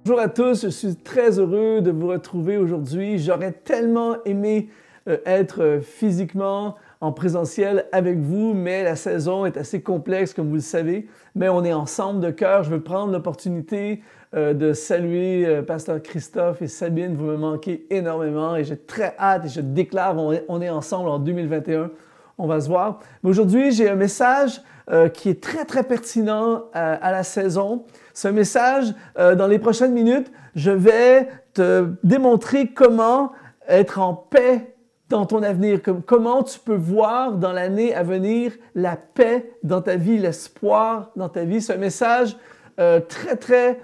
Bonjour à tous, je suis très heureux de vous retrouver aujourd'hui. J'aurais tellement aimé être physiquement en présentiel avec vous, mais la saison est assez complexe, comme vous le savez. Mais on est ensemble de cœur. Je veux prendre l'opportunité de saluer Pasteur Christophe et Sabine. Vous me manquez énormément et j'ai très hâte et je déclare, on est ensemble en 2021. On va se voir. Mais aujourd'hui, j'ai un message qui est très, très pertinent à la saison. C'est un message, dans les prochaines minutes, je vais te démontrer comment être en paix dans ton avenir, comment tu peux voir dans l'année à venir la paix dans ta vie, l'espoir dans ta vie. C'est un message très, très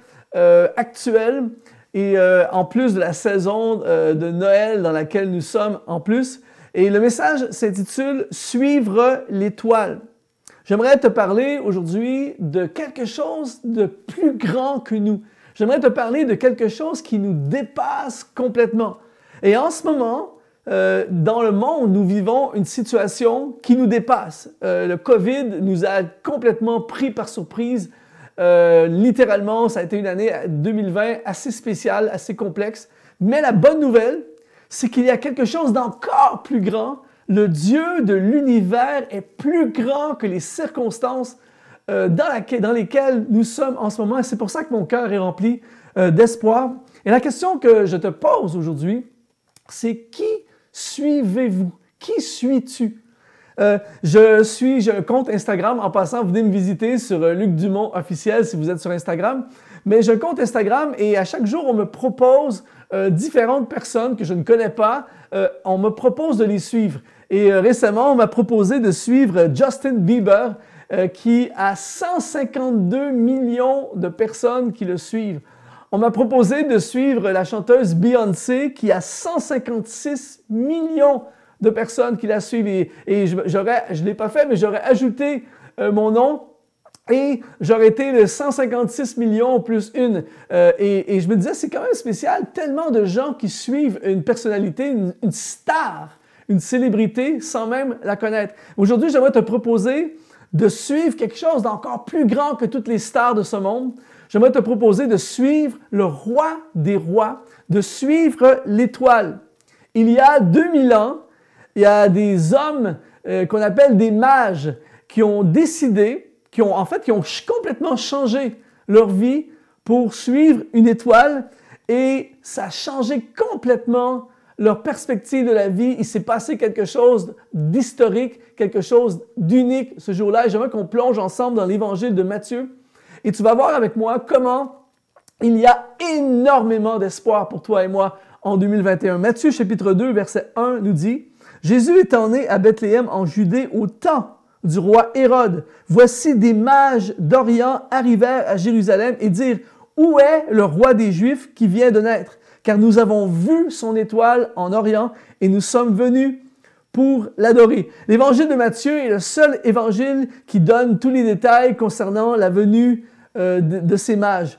actuel et en plus de la saison de Noël dans laquelle nous sommes en plus. Et le message s'intitule « Suivre l'étoile ». J'aimerais te parler aujourd'hui de quelque chose de plus grand que nous. J'aimerais te parler de quelque chose qui nous dépasse complètement. Et en ce moment, dans le monde, nous vivons une situation qui nous dépasse. Le COVID nous a complètement pris par surprise. Littéralement, ça a été une année 2020 assez spéciale, assez complexe. Mais la bonne nouvelle, c'est qu'il y a quelque chose d'encore plus grand. Le Dieu de l'univers est plus grand que les circonstances dans lesquelles nous sommes en ce moment. Et c'est pour ça que mon cœur est rempli d'espoir. Et la question que je te pose aujourd'hui, c'est qui suivez-vous? Qui suis-tu? J'ai un compte Instagram. En passant, venez me visiter sur Luc Dumont officiel si vous êtes sur Instagram. Mais j'ai un compte Instagram et à chaque jour, on me propose différentes personnes que je ne connais pas. On me propose de les suivre. Et récemment, on m'a proposé de suivre Justin Bieber, qui a 152 millions de personnes qui le suivent. On m'a proposé de suivre la chanteuse Beyoncé, qui a 156 millions de personnes qui la suivent. Et je ne l'ai pas fait, mais j'aurais ajouté mon nom. Et j'aurais été le 156 millions plus une. Et je me disais, c'est quand même spécial, tellement de gens qui suivent une personnalité, une star, une célébrité, sans même la connaître. Aujourd'hui, j'aimerais te proposer de suivre quelque chose d'encore plus grand que toutes les stars de ce monde. J'aimerais te proposer de suivre le roi des rois, de suivre l'étoile. Il y a 2000 ans, il y a des hommes qu'on appelle des mages qui ont décidé, qui ont complètement changé leur vie pour suivre une étoile et ça a changé complètement leur perspective de la vie. Il s'est passé quelque chose d'historique, quelque chose d'unique ce jour-là. Et j'aimerais qu'on plonge ensemble dans l'évangile de Matthieu et tu vas voir avec moi comment il y a énormément d'espoir pour toi et moi en 2021. Matthieu chapitre 2, verset 1 nous dit « Jésus étant né à Bethléem en Judée au temps du roi Hérode. Voici des mages d'Orient arrivèrent à Jérusalem et dirent « Où est le roi des Juifs qui vient de naître? Car nous avons vu son étoile en Orient et nous sommes venus pour l'adorer. » L'évangile de Matthieu est le seul évangile qui donne tous les détails concernant la venue de ces mages.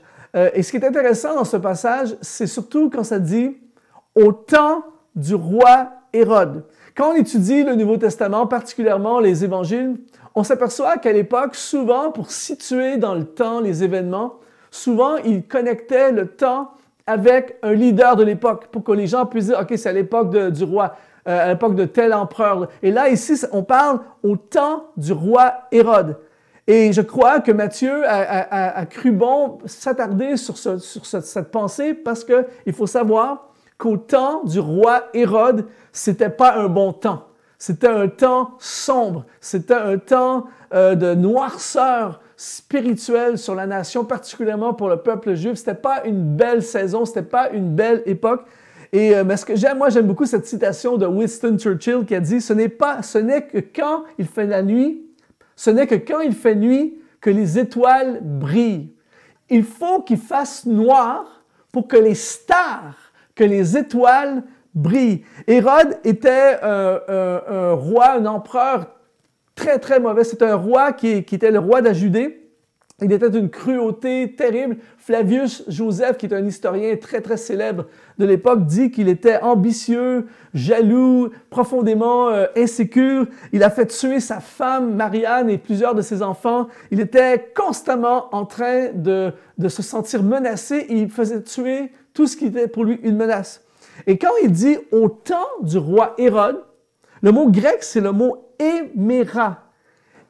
Et ce qui est intéressant dans ce passage, c'est surtout quand ça dit « au temps du roi Hérode ». Quand on étudie le Nouveau Testament, particulièrement les évangiles, on s'aperçoit qu'à l'époque, souvent, pour situer dans le temps les événements, souvent, ils connectaient le temps avec un leader de l'époque pour que les gens puissent dire « OK, c'est à l'époque du roi, à l'époque de tel empereur. » Et là, ici, on parle au temps du roi Hérode. Et je crois que Matthieu a cru bon s'attarder sur cette pensée parce qu'il faut savoir qu'au temps du roi Hérode, c'était pas un bon temps. C'était un temps sombre. C'était un temps de noirceur spirituelle sur la nation, particulièrement pour le peuple juif. C'était pas une belle saison, c'était pas une belle époque. Et mais ce que j'aime, moi, j'aime beaucoup cette citation de Winston Churchill qui a dit « Ce n'est que quand il fait la nuit, ce n'est que quand il fait nuit que les étoiles brillent. Il faut qu'il fasse noir pour que les stars, que les étoiles brillent. » Hérode était un roi, un empereur très, très mauvais. C'était un roi qui était le roi de la Judée. Il était d'une cruauté terrible. Flavius Joseph, qui est un historien très, très célèbre de l'époque, dit qu'il était ambitieux, jaloux, profondément insécure. Il a fait tuer sa femme, Marianne, et plusieurs de ses enfants. Il était constamment en train de se sentir menacé et il faisait tuer tout ce qui était pour lui une menace. Et quand il dit « au temps du roi Hérode », le mot grec, c'est le mot « héméra ».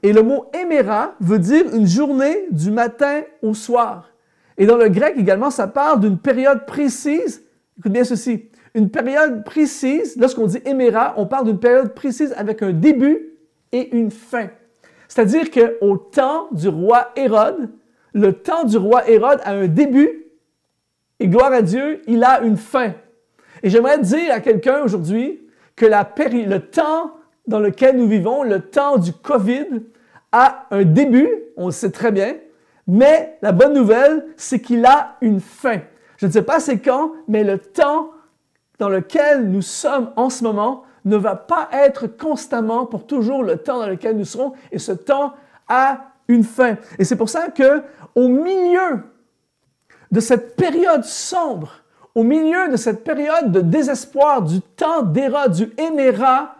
Et le mot « héméra » veut dire une journée du matin au soir. Et dans le grec également, ça parle d'une période précise. Écoute bien ceci. Une période précise, lorsqu'on dit « héméra », on parle d'une période précise avec un début et une fin. C'est-à-dire qu'au temps du roi Hérode, le temps du roi Hérode a un début et gloire à Dieu, il a une fin. Et j'aimerais dire à quelqu'un aujourd'hui que le temps dans lequel nous vivons, le temps du COVID, a un début, on le sait très bien, mais la bonne nouvelle, c'est qu'il a une fin. Je ne sais pas c'est quand, mais le temps dans lequel nous sommes en ce moment ne va pas être constamment pour toujours le temps dans lequel nous serons, et ce temps a une fin. Et c'est pour ça que, au milieu de cette période sombre, au milieu de cette période de désespoir, du temps d'Hérode, du héméra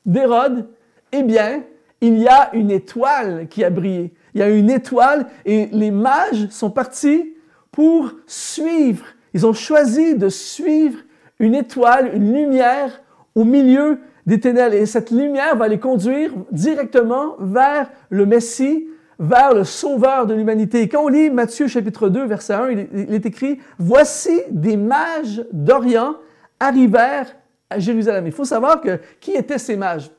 d'Hérode, eh bien, il y a une étoile qui a brillé. Il y a une étoile et les mages sont partis pour suivre. Ils ont choisi de suivre une étoile, une lumière au milieu des ténèbres. Et cette lumière va les conduire directement vers le Messie, vers le Sauveur de l'humanité. Et quand on lit Matthieu chapitre 2, verset 1, il est écrit « Voici des mages d'Orient arrivèrent à Jérusalem. » Il faut savoir que qui étaient ces mages?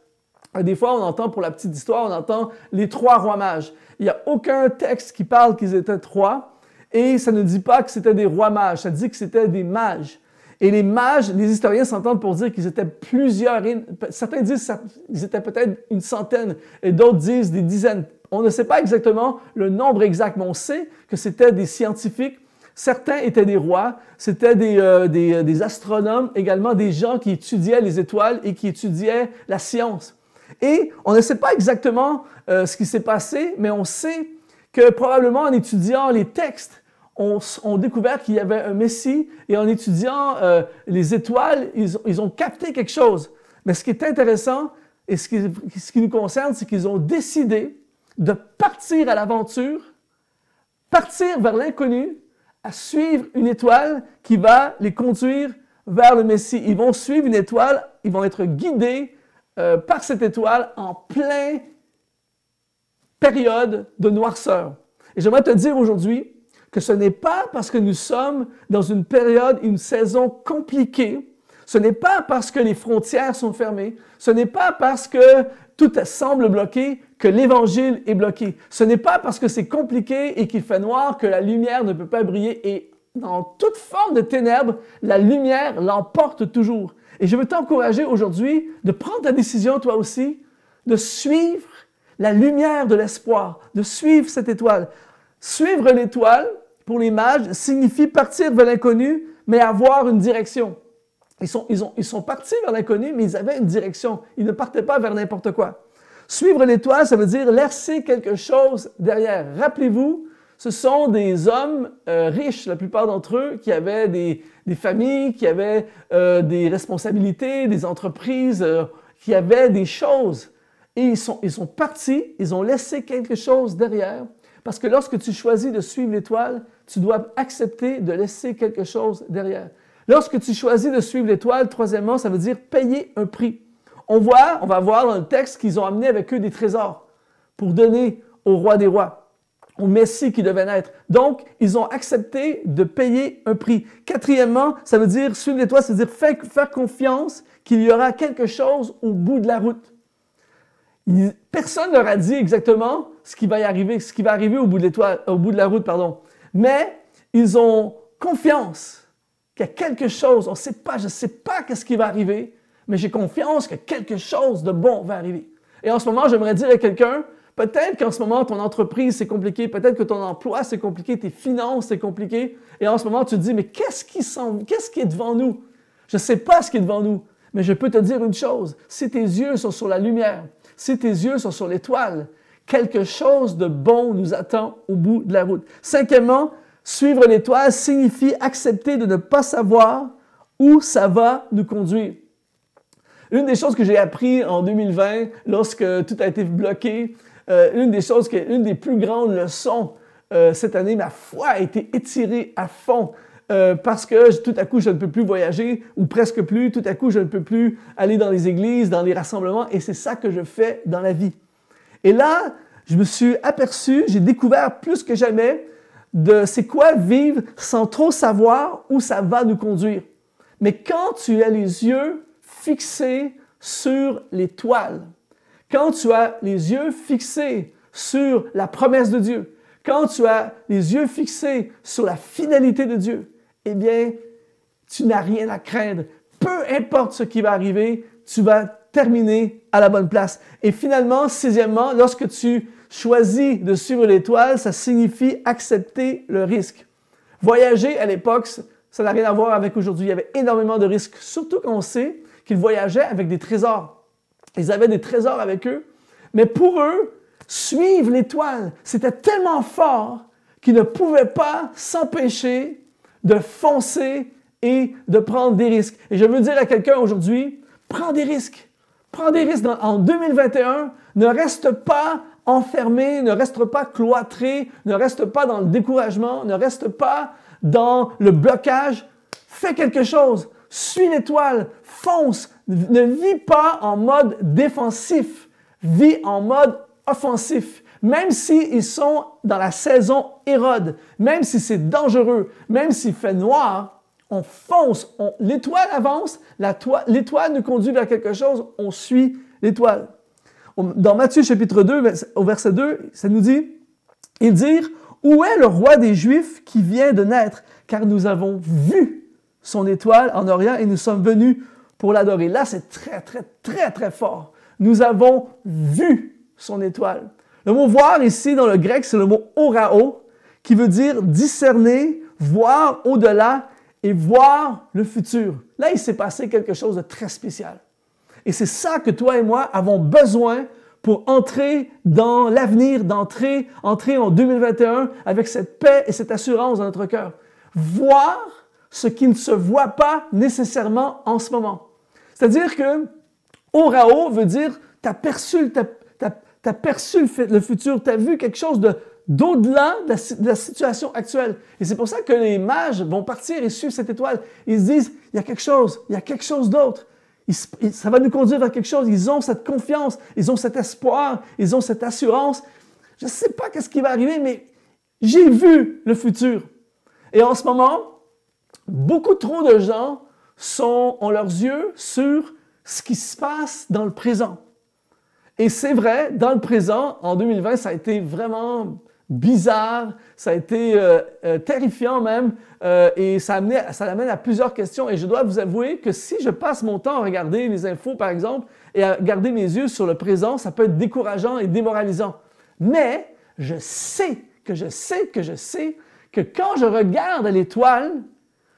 Des fois, on entend, pour la petite histoire, on entend les 3 rois mages. Il n'y a aucun texte qui parle qu'ils étaient 3 et ça ne dit pas que c'était des rois mages, ça dit que c'était des mages. Et les mages, les historiens s'entendent pour dire qu'ils étaient plusieurs. Certains disent qu'ils étaient peut-être une centaine et d'autres disent des dizaines. On ne sait pas exactement le nombre exact, mais on sait que c'était des scientifiques. Certains étaient des rois, c'était des astronomes, également des gens qui étudiaient les étoiles et qui étudiaient la science. Et on ne sait pas exactement ce qui s'est passé, mais on sait que probablement en étudiant les textes, on découvert qu'il y avait un Messie et en étudiant les étoiles, ils ont capté quelque chose. Mais ce qui est intéressant et ce qui nous concerne, c'est qu'ils ont décidé de partir à l'aventure, partir vers l'inconnu, à suivre une étoile qui va les conduire vers le Messie. Ils vont suivre une étoile, ils vont être guidés par cette étoile en pleine période de noirceur. Et j'aimerais te dire aujourd'hui que ce n'est pas parce que nous sommes dans une période, une saison compliquée, ce n'est pas parce que les frontières sont fermées, ce n'est pas parce que tout semble bloqué que l'Évangile est bloqué. Ce n'est pas parce que c'est compliqué et qu'il fait noir que la lumière ne peut pas briller. Et dans toute forme de ténèbres, la lumière l'emporte toujours. Et je veux t'encourager aujourd'hui de prendre ta décision, toi aussi, de suivre la lumière de l'espoir, de suivre cette étoile. Suivre l'étoile, pour les mages, signifie partir vers l'inconnu, mais avoir une direction. Ils sont partis vers l'inconnu, mais ils avaient une direction. Ils ne partaient pas vers n'importe quoi. Suivre l'étoile, ça veut dire laisser quelque chose derrière. Rappelez-vous, ce sont des hommes riches, la plupart d'entre eux, qui avaient des familles, qui avaient des responsabilités, des entreprises, qui avaient des choses. Et ils sont partis, ils ont laissé quelque chose derrière. Parce que lorsque tu choisis de suivre l'étoile, tu dois accepter de laisser quelque chose derrière. Lorsque tu choisis de suivre l'étoile, troisièmement, ça veut dire payer un prix. On va voir dans le texte qu'ils ont amené avec eux des trésors pour donner au roi des rois, au Messie qui devait naître. Donc, ils ont accepté de payer un prix. Quatrièmement, ça veut dire suivre l'étoile, ça veut dire faire confiance qu'il y aura quelque chose au bout de la route. Personne ne leur a dit exactement ce qui va arriver au bout de la route, pardon. Mais ils ont confiance qu'il y a quelque chose, je ne sais pas qu'est-ce qui va arriver, mais j'ai confiance que quelque chose de bon va arriver. Et en ce moment, j'aimerais dire à quelqu'un, peut-être qu'en ce moment, ton entreprise, c'est compliqué, peut-être que ton emploi, c'est compliqué, tes finances, c'est compliqué, et en ce moment, tu te dis, mais qu'est-ce qui est devant nous? Je ne sais pas ce qui est devant nous, mais je peux te dire une chose, si tes yeux sont sur la lumière, si tes yeux sont sur l'étoile, quelque chose de bon nous attend au bout de la route. Cinquièmement, suivre l'étoile signifie accepter de ne pas savoir où ça va nous conduire. Une des choses que j'ai appris en 2020, lorsque tout a été bloqué, une des plus grandes leçons cette année, ma foi a été étirée à fond. Parce que tout à coup, je ne peux plus voyager, ou presque plus. Tout à coup, je ne peux plus aller dans les églises, dans les rassemblements, et c'est ça que je fais dans la vie. Et là, je me suis aperçu, j'ai découvert plus que jamais de c'est quoi vivre sans trop savoir où ça va nous conduire. Mais quand tu as les yeux fixés sur l'étoile, quand tu as les yeux fixés sur la promesse de Dieu, quand tu as les yeux fixés sur la fidélité de Dieu, eh bien, tu n'as rien à craindre. Peu importe ce qui va arriver, tu vas terminer à la bonne place. Et finalement, sixièmement, lorsque tu choisis de suivre l'étoile, ça signifie accepter le risque. Voyager à l'époque, ça n'a rien à voir avec aujourd'hui. Il y avait énormément de risques, surtout quand on sait qu'ils voyageaient avec des trésors. Ils avaient des trésors avec eux, mais pour eux, suivre l'étoile, c'était tellement fort qu'ils ne pouvaient pas s'empêcher de foncer et de prendre des risques. Et je veux dire à quelqu'un aujourd'hui, prends des risques. Prends des risques. En 2021, ne reste pas enfermé, ne reste pas cloîtré, ne reste pas dans le découragement, ne reste pas dans le blocage. Fais quelque chose. Suis l'étoile. Fonce. Ne vis pas en mode défensif. Vis en mode offensif. Même s'ils sont dans la saison Hérode, même si c'est dangereux, même s'il fait noir, on fonce, l'étoile avance, l'étoile nous conduit vers quelque chose, on suit l'étoile. Dans Matthieu chapitre 2, au verset 2, ça nous dit, ils dirent, « Où est le roi des Juifs qui vient de naître? Car nous avons vu son étoile en Orient et nous sommes venus pour l'adorer. » Là, c'est très, très, très, très fort. Nous avons vu son étoile. Le mot « voir » ici, dans le grec, c'est le mot « orao » qui veut dire discerner, voir au-delà et voir le futur. Là, il s'est passé quelque chose de très spécial. Et c'est ça que toi et moi avons besoin pour entrer dans l'avenir, entrer en 2021 avec cette paix et cette assurance dans notre cœur. Voir ce qui ne se voit pas nécessairement en ce moment. C'est-à-dire que orao veut dire tu as perçu le futur, tu as vu quelque chose d'au-delà de la situation actuelle. Et c'est pour ça que les mages vont partir et suivre cette étoile. Ils se disent, il y a quelque chose d'autre. Ça va nous conduire vers quelque chose. Ils ont cette confiance, ils ont cet espoir, ils ont cette assurance. Je ne sais pas qu'est-ce qui va arriver, mais j'ai vu le futur. Et en ce moment, beaucoup trop de gens ont leurs yeux sur ce qui se passe dans le présent. Et c'est vrai, dans le présent, en 2020, ça a été vraiment bizarre, ça a été terrifiant même, et ça amène à plusieurs questions. Et je dois vous avouer que si je passe mon temps à regarder les infos, par exemple, et à garder mes yeux sur le présent, ça peut être décourageant et démoralisant. Mais je sais que quand je regarde à l'étoile,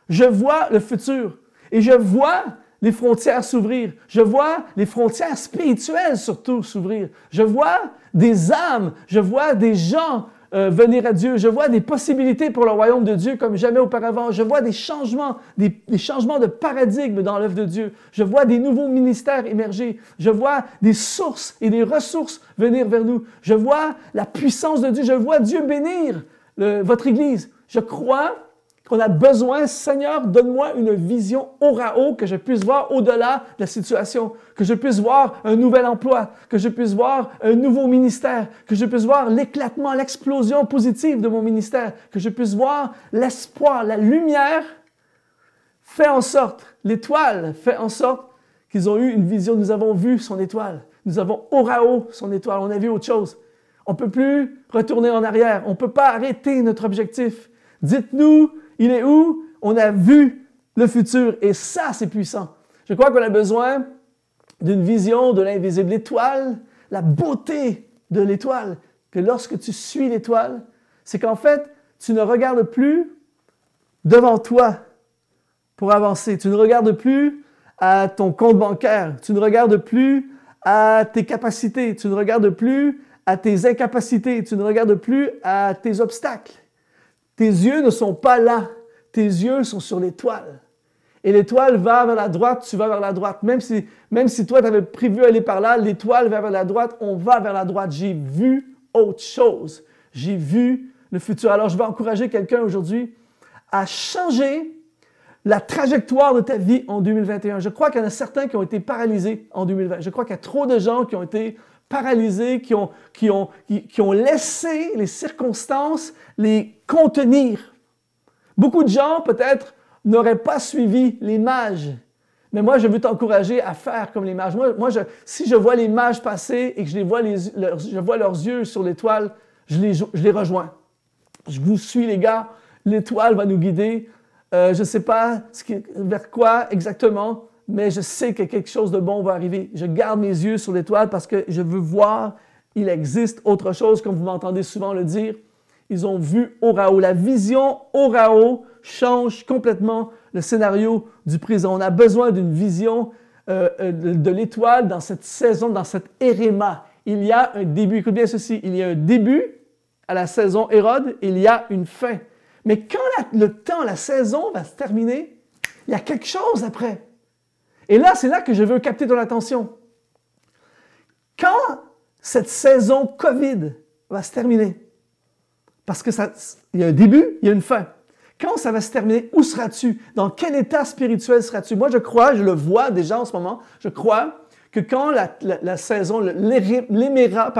je vois le futur. Et je vois les frontières s'ouvrir. Je vois les frontières spirituelles surtout s'ouvrir. Je vois des âmes, je vois des gens venir à Dieu. Je vois des possibilités pour le royaume de Dieu comme jamais auparavant. Je vois des changements de paradigme dans l'œuvre de Dieu. Je vois des nouveaux ministères émerger. Je vois des sources et des ressources venir vers nous. Je vois la puissance de Dieu. Je vois Dieu bénir votre Église. Je crois qu'on a besoin, Seigneur, donne-moi une vision orao, que je puisse voir au-delà de la situation, que je puisse voir un nouvel emploi, que je puisse voir un nouveau ministère, que je puisse voir l'éclatement, l'explosion positive de mon ministère, que je puisse voir l'espoir, la lumière fait en sorte, l'étoile fait en sorte qu'ils ont eu une vision. Nous avons vu son étoile, nous avons orao son étoile, on a vu autre chose. On ne peut plus retourner en arrière, on ne peut pas arrêter notre objectif. Dites-nous, il est où? On a vu le futur et ça, c'est puissant. Je crois qu'on a besoin d'une vision de l'invisible. L'étoile, la beauté de l'étoile, que lorsque tu suis l'étoile, c'est qu'en fait, tu ne regardes plus devant toi pour avancer. Tu ne regardes plus à ton compte bancaire. Tu ne regardes plus à tes capacités. Tu ne regardes plus à tes incapacités, tu ne regardes plus à tes obstacles. Tes yeux ne sont pas là, tes yeux sont sur l'étoile. Et l'étoile va vers la droite, tu vas vers la droite. Même si toi, tu avais prévu aller par là, l'étoile va vers la droite, on va vers la droite. J'ai vu autre chose. J'ai vu le futur. Alors, je vais encourager quelqu'un aujourd'hui à changer la trajectoire de ta vie en 2021. Je crois qu'il y en a certains qui ont été paralysés en 2020. Je crois qu'il y a trop de gens qui ont été paralysés, qui ont laissé les circonstances les contenir. Beaucoup de gens, peut-être, n'auraient pas suivi les mages. Mais moi, je veux t'encourager à faire comme les mages. Si je vois les mages passer et que je vois leurs yeux sur l'étoile, je les rejoins. Je vous suis, les gars. L'étoile va nous guider. Je ne sais pas vers quoi exactement, mais je sais que quelque chose de bon va arriver. Je garde mes yeux sur l'étoile parce que je veux voir, il existe autre chose, comme vous m'entendez souvent le dire. Ils ont vu Orao. La vision Orao change complètement le scénario du présent. On a besoin d'une vision de l'étoile dans cette saison, dans cette éréma. Il y a un début. Écoute bien ceci. Il y a un début à la saison Hérode. Il y a une fin. Mais quand la saison va se terminer, il y a quelque chose après. Et là, c'est là que je veux capter ton attention. Quand cette saison COVID va se terminer, parce que il y a un début, il y a une fin. Quand ça va se terminer, où seras-tu? Dans quel état spirituel seras-tu? Moi, je crois, je le vois déjà en ce moment, je crois que quand la saison, l'éméra,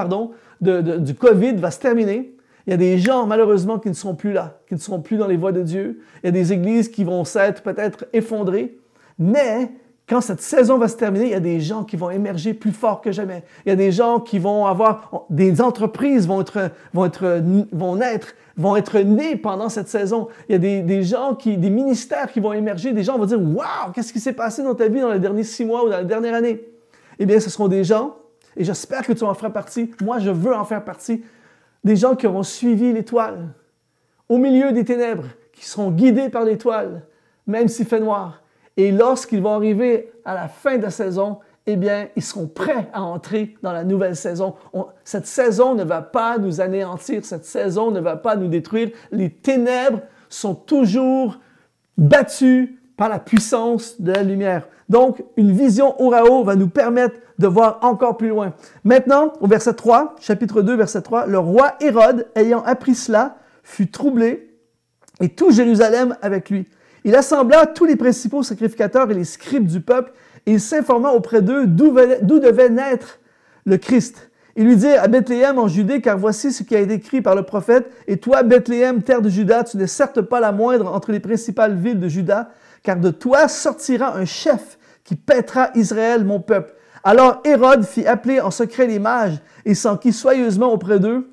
du COVID va se terminer, il y a des gens, malheureusement, qui ne seront plus là, qui ne seront plus dans les voies de Dieu. Il y a des églises qui vont s'être peut-être effondrées. Mais quand cette saison va se terminer, il y a des gens qui vont émerger plus forts que jamais. Il y a des gens qui vont avoir... Des entreprises vont être nés pendant cette saison. Il y a des ministères qui vont émerger. Des gens vont dire « Wow, qu'est-ce qui s'est passé dans ta vie dans les derniers 6 mois ou dans la dernière année? » Eh bien, ce seront des gens, et j'espère que tu en feras partie. Moi, je veux en faire partie. Des gens qui auront suivi l'étoile, au milieu des ténèbres, qui seront guidés par l'étoile, même s'il fait noir. Et lorsqu'ils vont arriver à la fin de la saison, eh bien, ils seront prêts à entrer dans la nouvelle saison. Cette saison ne va pas nous anéantir, cette saison ne va pas nous détruire. Les ténèbres sont toujours battues par la puissance de la lumière. Donc, une vision Orao va nous permettre de voir encore plus loin. Maintenant, au verset 3, chapitre 2, verset 3, le roi Hérode, ayant appris cela, fut troublé, et tout Jérusalem avec lui. Il assembla tous les principaux sacrificateurs et les scribes du peuple, et il s'informa auprès d'eux d'où devait naître le Christ. Il lui dit à Bethléem en Judée, car voici ce qui a été écrit par le prophète, « Et toi, Bethléem, terre de Juda, tu n'es certes pas la moindre entre les principales villes de Juda, car de toi sortira un chef qui paîtra Israël, mon peuple. » Alors Hérode fit appeler en secret les mages et s'enquit soigneusement auprès d'eux.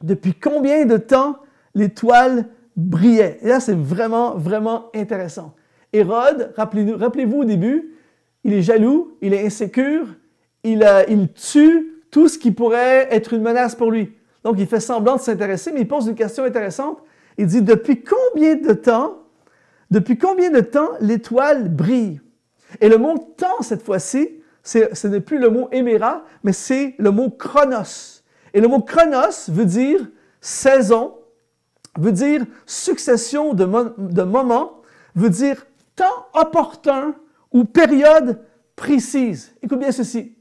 Depuis combien de temps l'étoile brillait? Et là, c'est vraiment, vraiment intéressant. Hérode, rappelez-vous au début, il est jaloux, il est insécure, il tue tout ce qui pourrait être une menace pour lui. Donc, il fait semblant de s'intéresser, mais il pose une question intéressante. Il dit, depuis combien de temps l'étoile brille? Et le mot « temps », cette fois-ci, ce n'est plus le mot « éméra », mais c'est le mot « chronos ». Et le mot « chronos » veut dire saison, veut dire succession de moments, veut dire temps opportun ou période précise. Écoute bien ceci.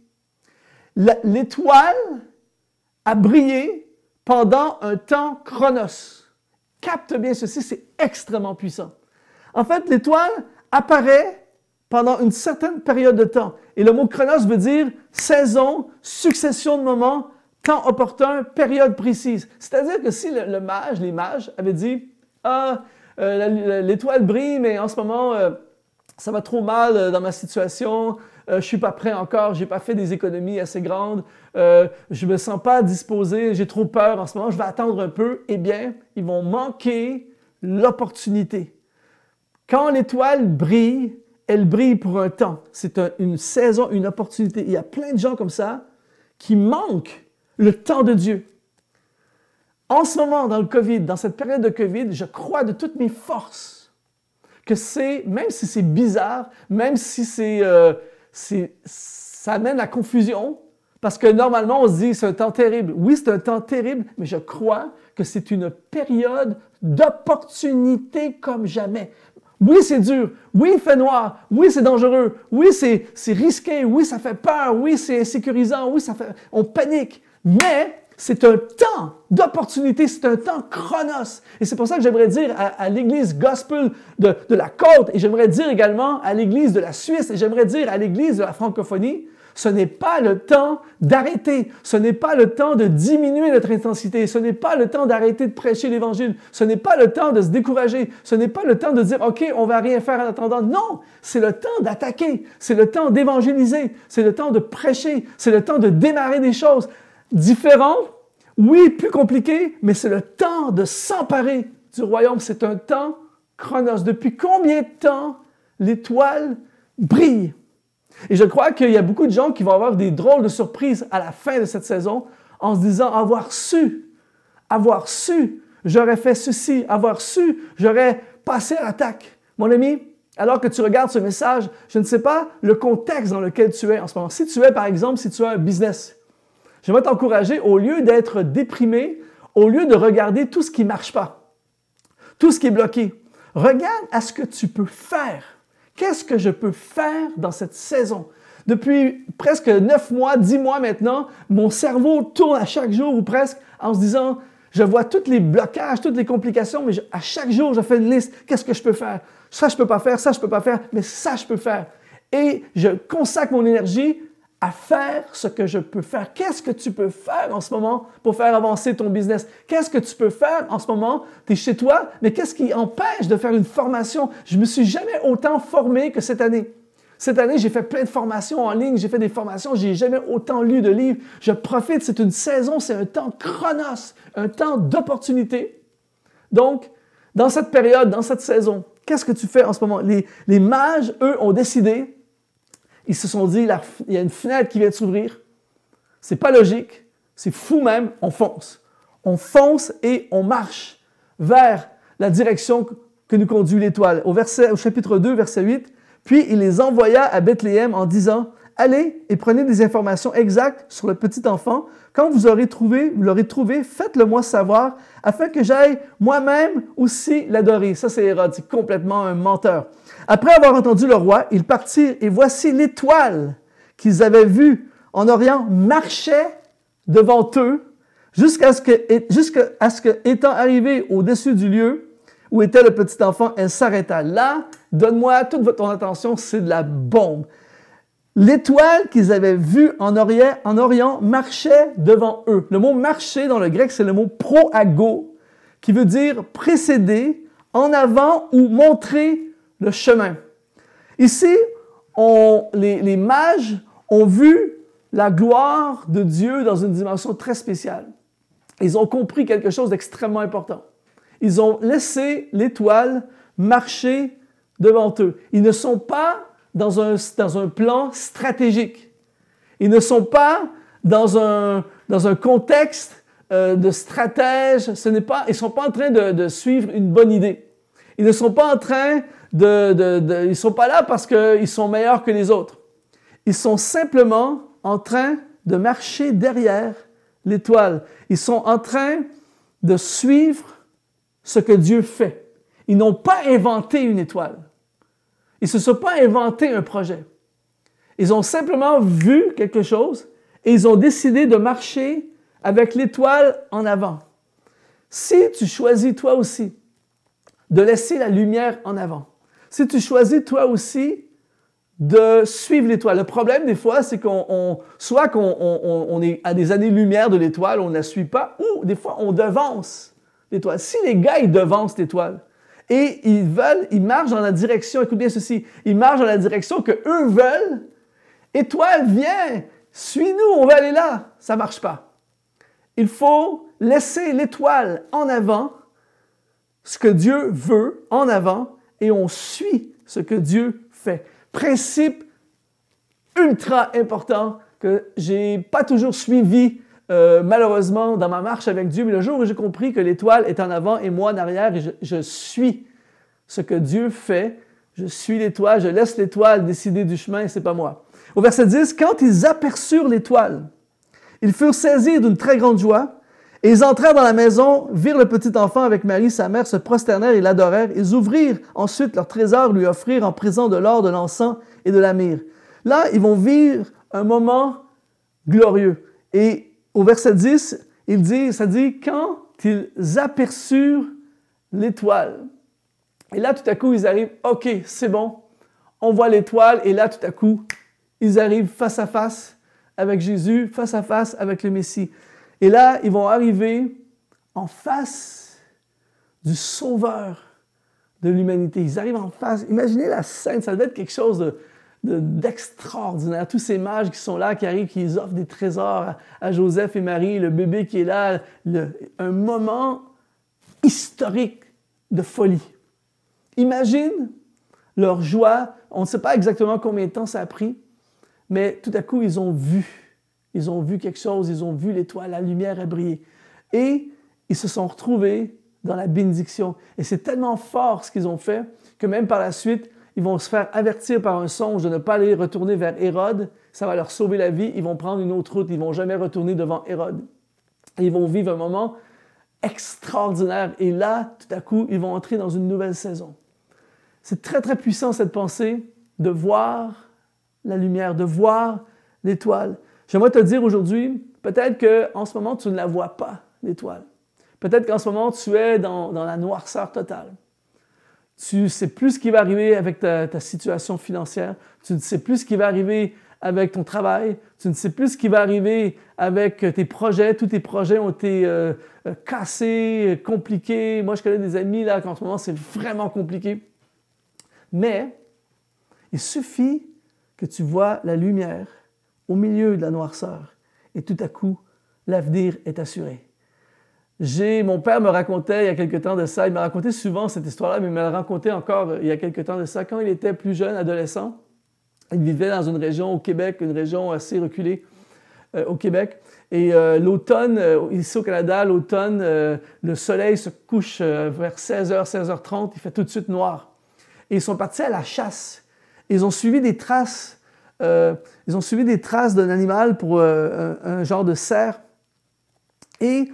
L'étoile a brillé pendant un temps chronos. Capte bien ceci, c'est extrêmement puissant. En fait, l'étoile apparaît pendant une certaine période de temps. Et le mot chronos veut dire saison, succession de moments, temps opportun, période précise. C'est-à-dire que si les mages avaient dit « Ah, l'étoile brille, mais en ce moment, ça va trop mal dans ma situation, je ne suis pas prêt encore, je n'ai pas fait des économies assez grandes, je ne me sens pas disposé, j'ai trop peur en ce moment, je vais attendre un peu. » Eh bien, ils vont manquer l'opportunité. Quand l'étoile brille, elle brille pour un temps. C'est une saison, une opportunité. Il y a plein de gens comme ça qui manquent le temps de Dieu. En ce moment, dans le COVID, dans cette période de COVID, je crois de toutes mes forces que même si c'est bizarre, même si ça amène la confusion, Parce que normalement, on se dit, c'est un temps terrible. Oui, c'est un temps terrible, mais je crois que c'est une période d'opportunité comme jamais. Oui, c'est dur. Oui, il fait noir. Oui, c'est dangereux. Oui, c'est risqué. Oui, ça fait peur. Oui, c'est insécurisant. Oui, on panique. Mais c'est un temps d'opportunité. C'est un temps chronos. Et c'est pour ça que j'aimerais dire à l'Église gospel de la côte, et j'aimerais dire également à l'Église de la Suisse, et j'aimerais dire à l'Église de la francophonie, ce n'est pas le temps d'arrêter. Ce n'est pas le temps de diminuer notre intensité. Ce n'est pas le temps d'arrêter de prêcher l'Évangile. Ce n'est pas le temps de se décourager. Ce n'est pas le temps de dire, OK, on va rien faire en attendant. Non, c'est le temps d'attaquer. C'est le temps d'évangéliser. C'est le temps de prêcher. C'est le temps de démarrer des choses différentes. Oui, plus compliquées, mais c'est le temps de s'emparer du royaume. C'est un temps chronos. Depuis combien de temps l'étoile brille? Et je crois qu'il y a beaucoup de gens qui vont avoir des drôles de surprises à la fin de cette saison en se disant avoir su, j'aurais fait ceci, avoir su, j'aurais passé à l'attaque. Mon ami, alors que tu regardes ce message, je ne sais pas le contexte dans lequel tu es en ce moment. Si tu es, par exemple, si tu as un business, j'aimerais t'encourager, au lieu d'être déprimé, au lieu de regarder tout ce qui ne marche pas, tout ce qui est bloqué, regarde à ce que tu peux faire. Qu'est-ce que je peux faire dans cette saison? Depuis presque 9 mois, 10 mois maintenant, mon cerveau tourne à chaque jour ou presque en se disant, je vois tous les blocages, toutes les complications, mais à chaque jour, je fais une liste. Qu'est-ce que je peux faire? Ça, je ne peux pas faire, ça, je ne peux pas faire, mais ça, je peux faire. Et je consacre mon énergie à faire ce que je peux faire. Qu'est-ce que tu peux faire en ce moment pour faire avancer ton business? Qu'est-ce que tu peux faire en ce moment? Tu es chez toi, mais qu'est-ce qui empêche de faire une formation? Je ne me suis jamais autant formé que cette année. Cette année, j'ai fait plein de formations en ligne, j'ai fait des formations, j'ai jamais autant lu de livres. Je profite, c'est une saison, c'est un temps chronos, un temps d'opportunité. Donc, dans cette période, dans cette saison, qu'est-ce que tu fais en ce moment? Les mages, eux, ont décidé. Ils se sont dit, il y a une fenêtre qui vient de s'ouvrir. C'est pas logique, c'est fou même, on fonce. On fonce et on marche vers la direction que nous conduit l'étoile. Au chapitre 2, verset 8, « Puis il les envoya à Bethléem en disant, « Allez et prenez des informations exactes sur le petit enfant. Quand vous l'aurez trouvé, faites-le-moi savoir, afin que j'aille moi-même aussi l'adorer. » Ça, c'est Hérode, c'est complètement un menteur. Après avoir entendu le roi, ils partirent, et voici l'étoile qu'ils avaient vue en Orient marchait devant eux, jusqu'à ce que, étant arrivée au-dessus du lieu où était le petit enfant, elle s'arrêta. Là, donne-moi toute ton attention, c'est de la bombe. L'étoile qu'ils avaient vue en Orient marchait devant eux. Le mot « marcher » dans le grec, c'est le mot « proago », qui veut dire précéder, en avant ou montrer le chemin. Ici, les mages ont vu la gloire de Dieu dans une dimension très spéciale. Ils ont compris quelque chose d'extrêmement important. Ils ont laissé l'étoile marcher devant eux. Ils ne sont pas dans un plan stratégique. Ils ne sont pas dans un contexte de stratège. Ils ne sont pas en train de suivre une bonne idée. Ils ne sont pas en train ils sont pas là parce qu'ils sont meilleurs que les autres. Ils sont simplement en train de marcher derrière l'étoile. Ils sont en train de suivre ce que Dieu fait. Ils n'ont pas inventé une étoile. Ils ne se sont pas inventé un projet. Ils ont simplement vu quelque chose et ils ont décidé de marcher avec l'étoile en avant. Si tu choisis toi aussi de laisser la lumière en avant, si tu choisis toi aussi de suivre l'étoile. Le problème des fois, c'est qu'on est à des années-lumière de l'étoile, on ne la suit pas, ou des fois on devance l'étoile. Si les gars, ils devancent l'étoile et ils marchent dans la direction, écoute bien ceci, ils marchent dans la direction que eux veulent, étoile, viens, suis-nous, on va aller là. Ça ne marche pas. Il faut laisser l'étoile en avant, ce que Dieu veut en avant, et on suit ce que Dieu fait. Principe ultra important que j'ai pas toujours suivi malheureusement dans ma marche avec Dieu, mais le jour où j'ai compris que l'étoile est en avant et moi en arrière, et je suis ce que Dieu fait, je suis l'étoile, je laisse l'étoile décider du chemin et c'est pas moi. Au verset 10, quand ils aperçurent l'étoile, Ils furent saisis d'une très grande joie, et ils entrèrent dans la maison, virent le petit enfant avec Marie, sa mère, se prosternèrent et l'adorèrent. Ils ouvrirent ensuite leur trésor, lui offrirent en présent de l'or, de l'encens et de la myrrhe. Là, ils vont vivre un moment glorieux. Et au verset 10, ça dit, quand ils aperçurent l'étoile. Et là, tout à coup, ils arrivent, OK, c'est bon, on voit l'étoile, et là, tout à coup, ils arrivent face à face avec Jésus, face à face avec le Messie. Et là, ils vont arriver en face du Sauveur de l'humanité. Ils arrivent en face. Imaginez la scène, ça devait être quelque chose d'extraordinaire. Tous ces mages qui sont là, qui arrivent, qui offrent des trésors à Joseph et Marie, le bébé qui est là, un moment historique de folie. Imagine leur joie. On ne sait pas exactement combien de temps ça a pris, mais tout à coup, ils ont vu quelque chose, ils ont vu l'étoile, la lumière a brillé. Et ils se sont retrouvés dans la bénédiction. Et c'est tellement fort ce qu'ils ont fait que même par la suite, ils vont se faire avertir par un songe de ne pas aller retourner vers Hérode. Ça va leur sauver la vie. Ils vont prendre une autre route. Ils ne vont jamais retourner devant Hérode. Et ils vont vivre un moment extraordinaire. Et là, tout à coup, ils vont entrer dans une nouvelle saison. C'est très, très puissant cette pensée de voir la lumière, de voir l'étoile. J'aimerais te dire aujourd'hui, peut-être qu'en ce moment, tu ne la vois pas, l'étoile. Peut-être qu'en ce moment, tu es dans la noirceur totale. Tu ne sais plus ce qui va arriver avec ta situation financière. Tu ne sais plus ce qui va arriver avec ton travail. Tu ne sais plus ce qui va arriver avec tes projets. Tous tes projets ont été cassés, compliqués. Moi, je connais des amis là qu'en ce moment, c'est vraiment compliqué. Mais il suffit que tu vois la lumière au milieu de la noirceur et tout à coup, l'avenir est assuré. Mon père me racontait il y a quelque temps de ça, il m'a raconté souvent cette histoire-là, mais il me l'a raconté encore il y a quelque temps de ça. Quand il était plus jeune, adolescent, il vivait dans une région au Québec, une région assez reculée au Québec. Et l'automne, ici au Canada, l'automne, le soleil se couche vers 16h, 16h30, il fait tout de suite noir. Et ils sont partis à la chasse. Ils ont suivi des traces. D'un animal pour un genre de cerf. Et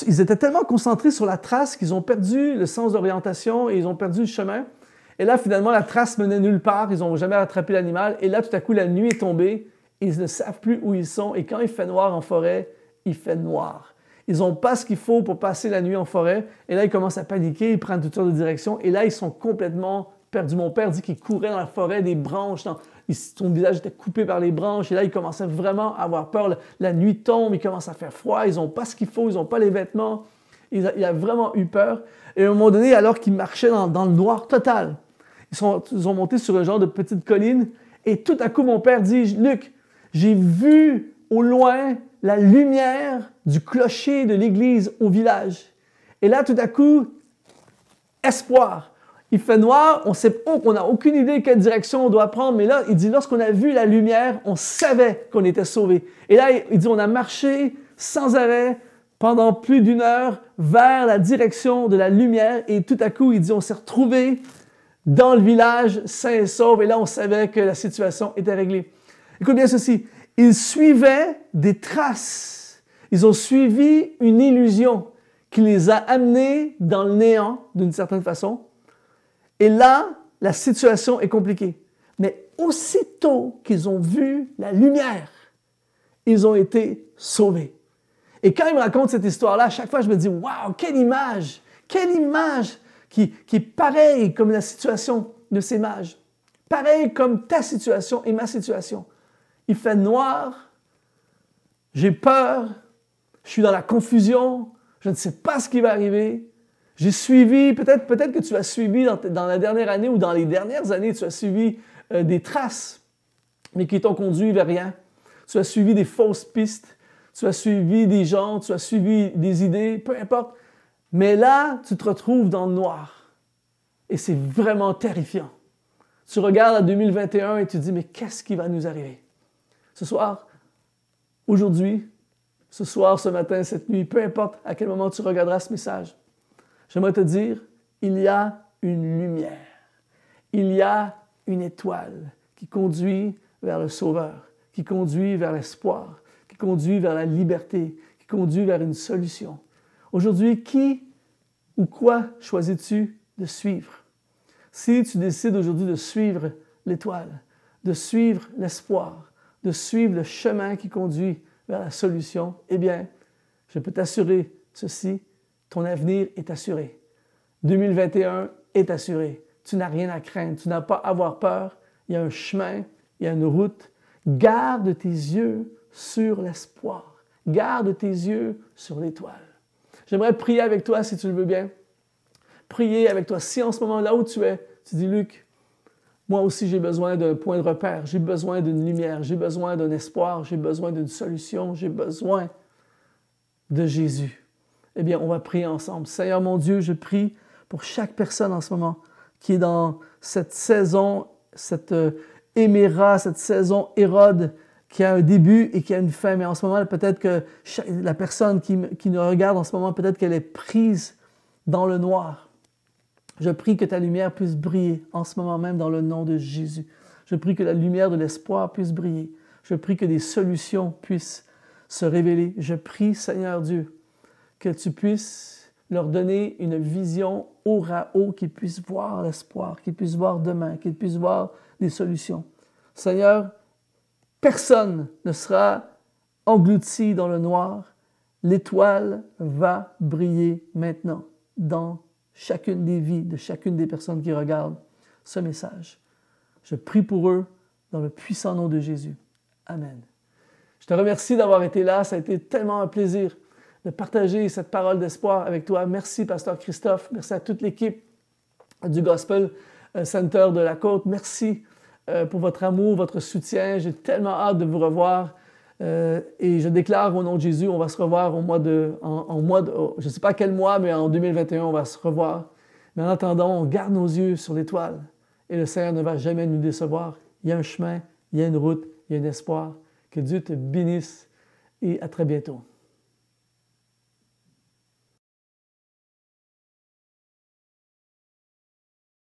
ils étaient tellement concentrés sur la trace qu'ils ont perdu le sens d'orientation et ils ont perdu le chemin. Et là, finalement, la trace menait nulle part. Ils n'ont jamais rattrapé l'animal. Et là, tout à coup, la nuit est tombée. Ils ne savent plus où ils sont. Et quand il fait noir en forêt, il fait noir. Ils n'ont pas ce qu'il faut pour passer la nuit en forêt. Et là, ils commencent à paniquer. Ils prennent toutes sortes de directions. Et là, ils sont complètement perdus. Mon père dit qu'il courait dans la forêt, des branches. Son visage était coupé par les branches. Et là, il commençait vraiment à avoir peur. La nuit tombe, il commence à faire froid. Ils n'ont pas ce qu'il faut, ils n'ont pas les vêtements. Il a vraiment eu peur. Et à un moment donné, alors qu'ils marchaient dans le noir total, ils ont monté sur un genre de petite colline. Et tout à coup, mon père dit, « Luc, j'ai vu au loin la lumière du clocher de l'église au village. » Et là, tout à coup, espoir. Il fait noir, on n'a aucune idée quelle direction on doit prendre, mais là, il dit, lorsqu'on a vu la lumière, on savait qu'on était sauvés. Et là, il dit, on a marché sans arrêt pendant plus d'1 heure vers la direction de la lumière, et tout à coup, il dit, on s'est retrouvés dans le village sain et sauf, et là, on savait que la situation était réglée. Écoute bien ceci, ils suivaient des traces, ils ont suivi une illusion qui les a amenés dans le néant, d'une certaine façon. Et là, la situation est compliquée. Mais aussitôt qu'ils ont vu la lumière, ils ont été sauvés. Et quand il me raconte cette histoire-là, à chaque fois, je me dis, waouh, quelle image qui est pareille comme la situation de ces mages. Pareil comme ta situation et ma situation. Il fait noir, j'ai peur, je suis dans la confusion, je ne sais pas ce qui va arriver. J'ai suivi, peut-être que tu as suivi dans la dernière année ou dans les dernières années, tu as suivi des traces, mais qui t'ont conduit vers rien. Tu as suivi des fausses pistes, tu as suivi des gens, tu as suivi des idées, peu importe. Mais là, tu te retrouves dans le noir. Et c'est vraiment terrifiant. Tu regardes à 2021 et tu te dis, mais qu'est-ce qui va nous arriver? Ce soir, aujourd'hui, ce soir, ce matin, cette nuit, peu importe à quel moment tu regarderas ce message, j'aimerais te dire, il y a une lumière, il y a une étoile qui conduit vers le Sauveur, qui conduit vers l'espoir, qui conduit vers la liberté, qui conduit vers une solution. Aujourd'hui, qui ou quoi choisis-tu de suivre? Si tu décides aujourd'hui de suivre l'étoile, de suivre l'espoir, de suivre le chemin qui conduit vers la solution, eh bien, je peux t'assurer ceci, ton avenir est assuré. 2021 est assuré. Tu n'as rien à craindre, tu n'as pas à avoir peur. Il y a un chemin, il y a une route. Garde tes yeux sur l'espoir. Garde tes yeux sur l'étoile. J'aimerais prier avec toi si tu le veux bien. Prier avec toi. Si en ce moment, là où tu es, tu dis, Luc, moi aussi j'ai besoin d'un point de repère, j'ai besoin d'une lumière, j'ai besoin d'un espoir, j'ai besoin d'une solution, j'ai besoin de Jésus. Eh bien, on va prier ensemble. Seigneur mon Dieu, je prie pour chaque personne en ce moment qui est dans cette saison, cette éméra, cette saison Hérode, qui a un début et qui a une fin. Mais en ce moment, peut-être que la personne qui nous regarde en ce moment, peut-être qu'elle est prise dans le noir. Je prie que ta lumière puisse briller en ce moment même dans le nom de Jésus. Je prie que la lumière de l'espoir puisse briller. Je prie que des solutions puissent se révéler. Je prie, Seigneur Dieu, que tu puisses leur donner une vision haut à haut, qu'ils puissent voir l'espoir, qu'ils puissent voir demain, qu'ils puissent voir des solutions. Seigneur, personne ne sera englouti dans le noir. L'étoile va briller maintenant dans chacune des vies de chacune des personnes qui regardent ce message. Je prie pour eux dans le puissant nom de Jésus. Amen. Je te remercie d'avoir été là. Ça a été tellement un plaisir de partager cette parole d'espoir avec toi. Merci, Pasteur Christophe. Merci à toute l'équipe du Gospel Center de la Côte. Merci pour votre amour, votre soutien. J'ai tellement hâte de vous revoir. Et je déclare au nom de Jésus, on va se revoir je ne sais pas quel mois, mais en 2021, on va se revoir. Mais en attendant, on garde nos yeux sur l'étoile et le Seigneur ne va jamais nous décevoir. Il y a un chemin, il y a une route, il y a un espoir. Que Dieu te bénisse et à très bientôt.